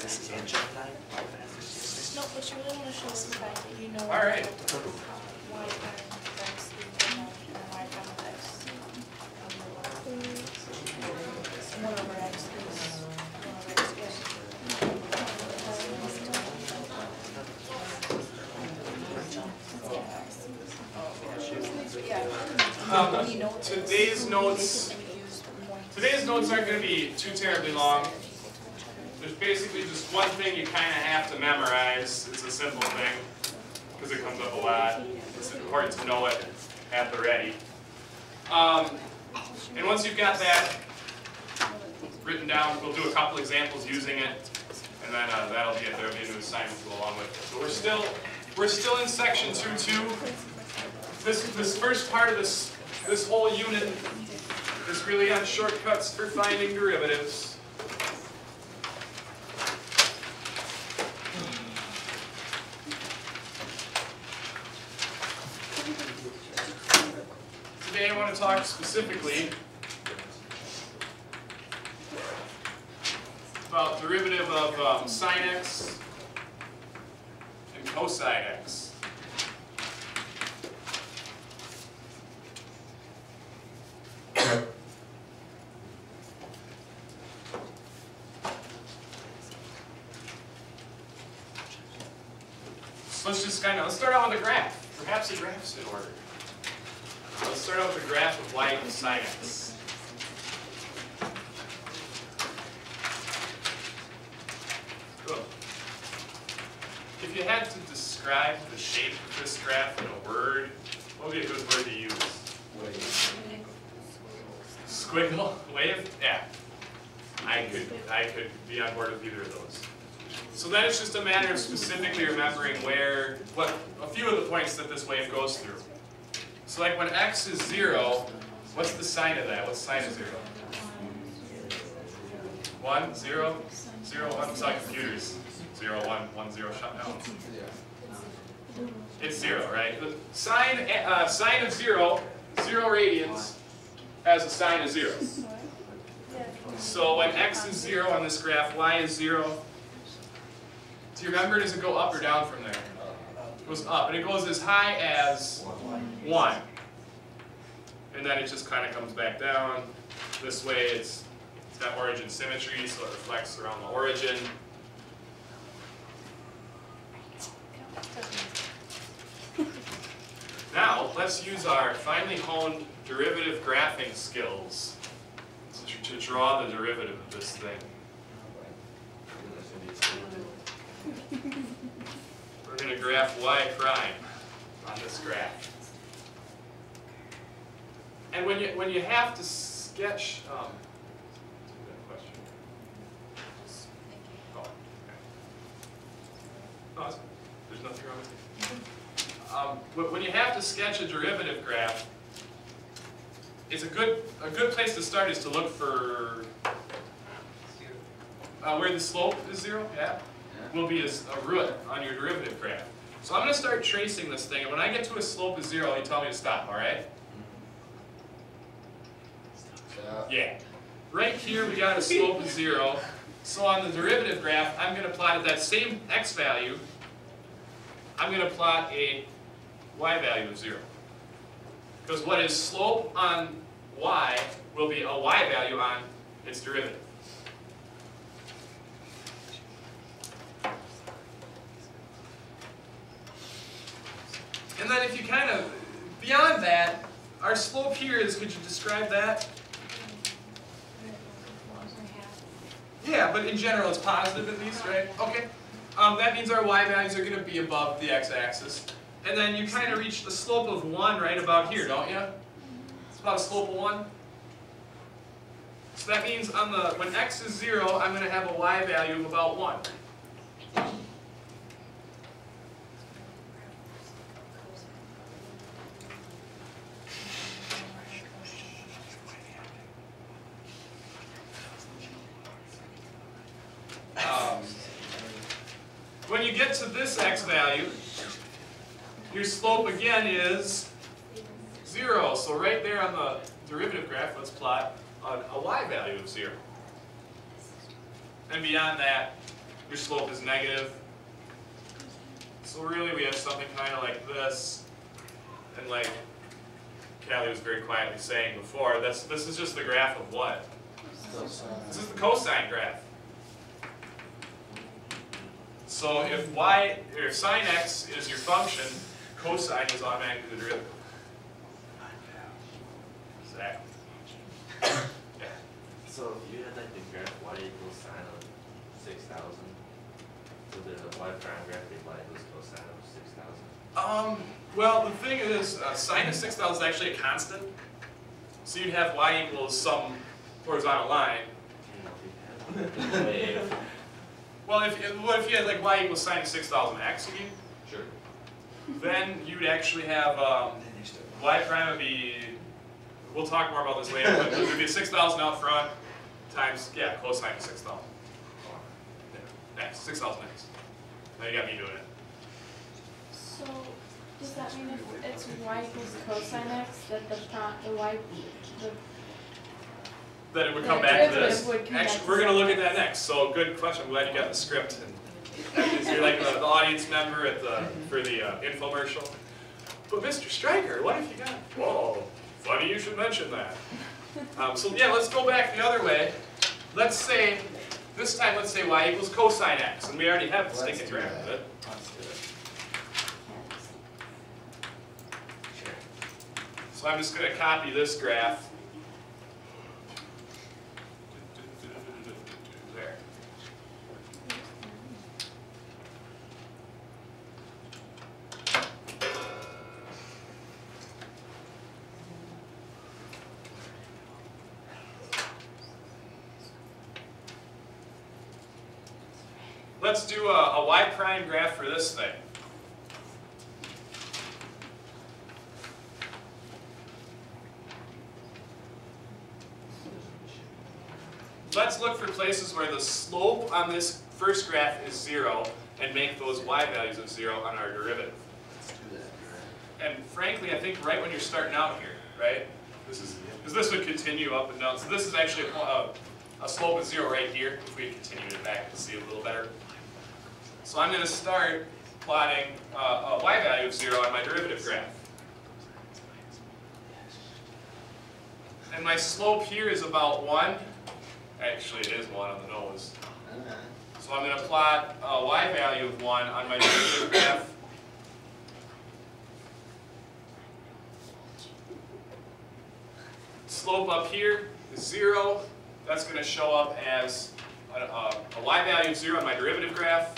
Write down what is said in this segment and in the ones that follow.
x-axis is tangent line. No, but you really want to show us the fact that you know All right. y prime of x equal and y prime of x. 1 over x is 1 over x squared. Today's notes aren't going to be too terribly long. There's basically just one thing you kind of have to memorize. It's a simple thing because it comes up a lot. It's important to know it at the ready. And once you've got that written down, we'll do a couple examples using it, and then that'll be it. There'll be a new assignment to go along with it. So we're still in section 2.2. This first part of this whole unit is really on shortcuts for finding derivatives. Today I want to talk specifically about derivative of sine x and cosine x. So let's start out with a graph. Perhaps the graph's in order. Let's start out with a graph of y sine x. Cool. If you had to describe the shape of this graph in a word, what would be a good word to use? Wave. Squiggle? Wave? Yeah. I could be on board with either of those. So then it's just a matter of specifically remembering a few of the points that this wave goes through. So like when x is 0, what's the sign of that? What's sine of 0? 1, 0, 0, 1. It's like computers. 0, 1, 1, 0, shut down. It's 0, right? The sine of 0, 0 radians, has a sine of 0. So when x is 0 on this graph, y is 0. Do you remember, does it go up or down from there? It goes up, and it goes as high as 1. And then it just kind of comes back down. This way it's got origin symmetry, so it reflects around the origin. Now, let's use our finely honed derivative graphing skills to draw the derivative of this thing. We're going to graph y prime on this graph. And when you have to sketch, question. Oh, okay. No, there's nothing wrong with it. When you have to sketch a derivative graph, it's a good place to start is to look for where the slope is 0. Yeah. Will be a root on your derivative graph. So I'm going to start tracing this thing, and when I get to a slope of 0, you tell me to stop, all right? Yeah. Right here we got a slope of 0. So on the derivative graph, I'm going to plot at that same x value, I'm going to plot a y value of 0. Because what is slope on y will be a y value on its derivative. And then if you kind of, beyond that, our slope here is, could you describe that? Yeah, but in general it's positive at least, right? Okay. That means our y values are going to be above the x-axis. And then you kind of reach the slope of 1 right about here, don't you? It's about a slope of 1. So that means when x is 0, I'm going to have a y value of about 1. When you get to this x value, your slope again is 0. So right there on the derivative graph, let's plot a y value of 0. And beyond that, your slope is negative. So really we have something kind of like this, and like Callie was very quietly saying before, this is just the graph of what? This is the cosine graph. So if sine x is your function, cosine is automatically the derivative. Exactly. Yeah. So if you had like the graph y equals sine of 6,000, so the y prime graph would be y equals cosine of 6,000? Well, the thing is, sine of 6,000 is actually a constant. So you'd have y equals some horizontal line. Well, if you had like y equals sine of 6,000x, you mean? Sure. Then you'd actually have y prime would be, we'll talk more about this later, but it would be 6,000 out front times, yeah, cosine of 6,000. Yeah, 6,000x. Now you got me doing it. So, does that mean if it's y equals cosine x, that Then it would the come back to derivative this. would come back Actually, to we're going to look at something that next. So good question. I'm glad you got the script. And you're like the audience member for the infomercial. But Mr. Stryker, what have you got? Whoa, funny you should mention that. So yeah, let's go back the other way. Let's say, this time let's say y equals cosine x. And we already have the stinking graph of it. So I'm just going to copy this graph. There. Let's do a y prime graph for this thing. Let's look for places where the slope on this first graph is 0 and make those y values of 0 on our derivative. And frankly, I think right when you're starting out here, right? Because this would continue up and down. So this is actually a slope of 0 right here. If we continue it back to see a little better. So I'm going to start plotting a y value of 0 on my derivative graph. And my slope here is about 1. Actually, it is 1 on the nose. So I'm going to plot a y value of 1 on my derivative graph. Slope up here is 0. That's going to show up as a y value of 0 on my derivative graph.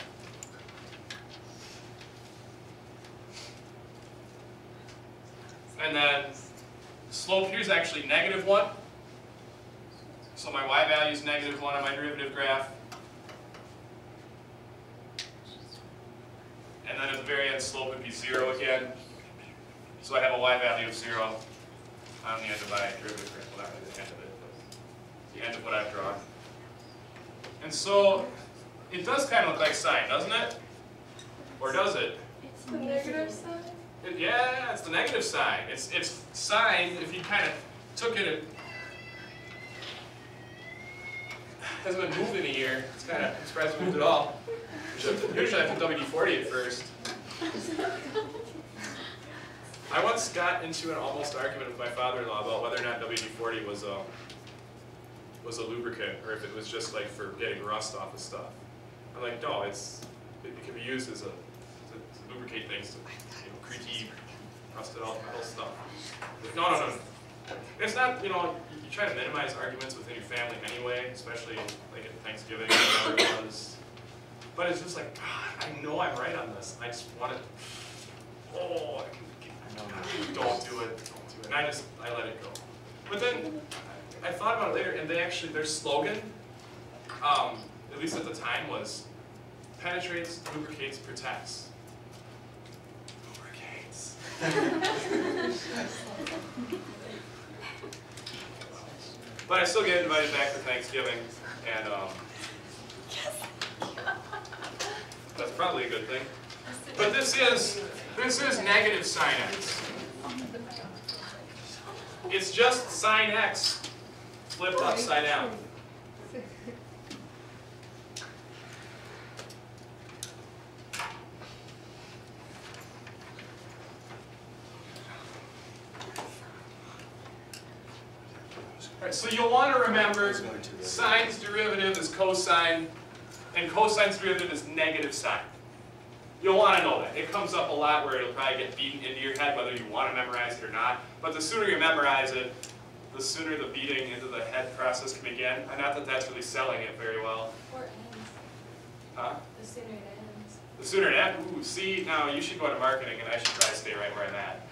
And then slope here is actually -1. So my y value is -1 on my derivative graph. And then at the very end, slope would be 0 again. So I have a y value of 0 on the end of my derivative graph. Well, not really the end of it, but the end of what I've drawn. And so it does kind of look like sine, doesn't it? Or does it? It's the negative side? Yeah, it's the negative sign. It's sine, if you kind of took it, it hasn't been moved in a year. It's kind of surprised it moved at all. Usually I put WD-40 at first. I once got into an almost argument with my father-in-law about whether or not WD-40 was a lubricant, or if it was just like for getting rust off of stuff. I'm like, no, it can be used as to lubricate things, to creaky, rusted off metal stuff. Like, no. It's not, you try to minimize arguments within your family anyway, especially like at Thanksgiving or whatever it was. But it's just like, God, I know I'm right on this. I just want to, don't do it. And I let it go. But then I thought about it later, and their slogan, at least at the time, was penetrates, lubricates, protects. Lubricates. But I still get invited back to Thanksgiving, and that's probably a good thing. But this is negative sine x. It's just sine x flipped upside down. Alright, so you'll want to remember sine's derivative is cosine, and cosine's derivative is negative sine. You'll want to know that. It comes up a lot where it'll probably get beaten into your head whether you want to memorize it or not. But the sooner you memorize it, the sooner the beating into the head process can begin. And not that that's really selling it very well. Or ends. Huh? The sooner it ends. The sooner it ends. Ooh, see, now you should go to marketing and I should try to stay right where I'm at.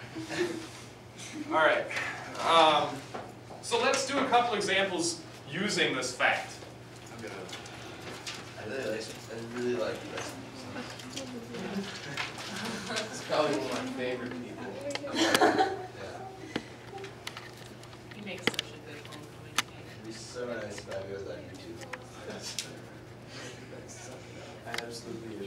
Alright. So let's do a couple examples using this fact. I really like you guys. It's probably one of my favorite people. Yeah. He makes such a good homecoming cake. It'd be so nice if I was on YouTube. I absolutely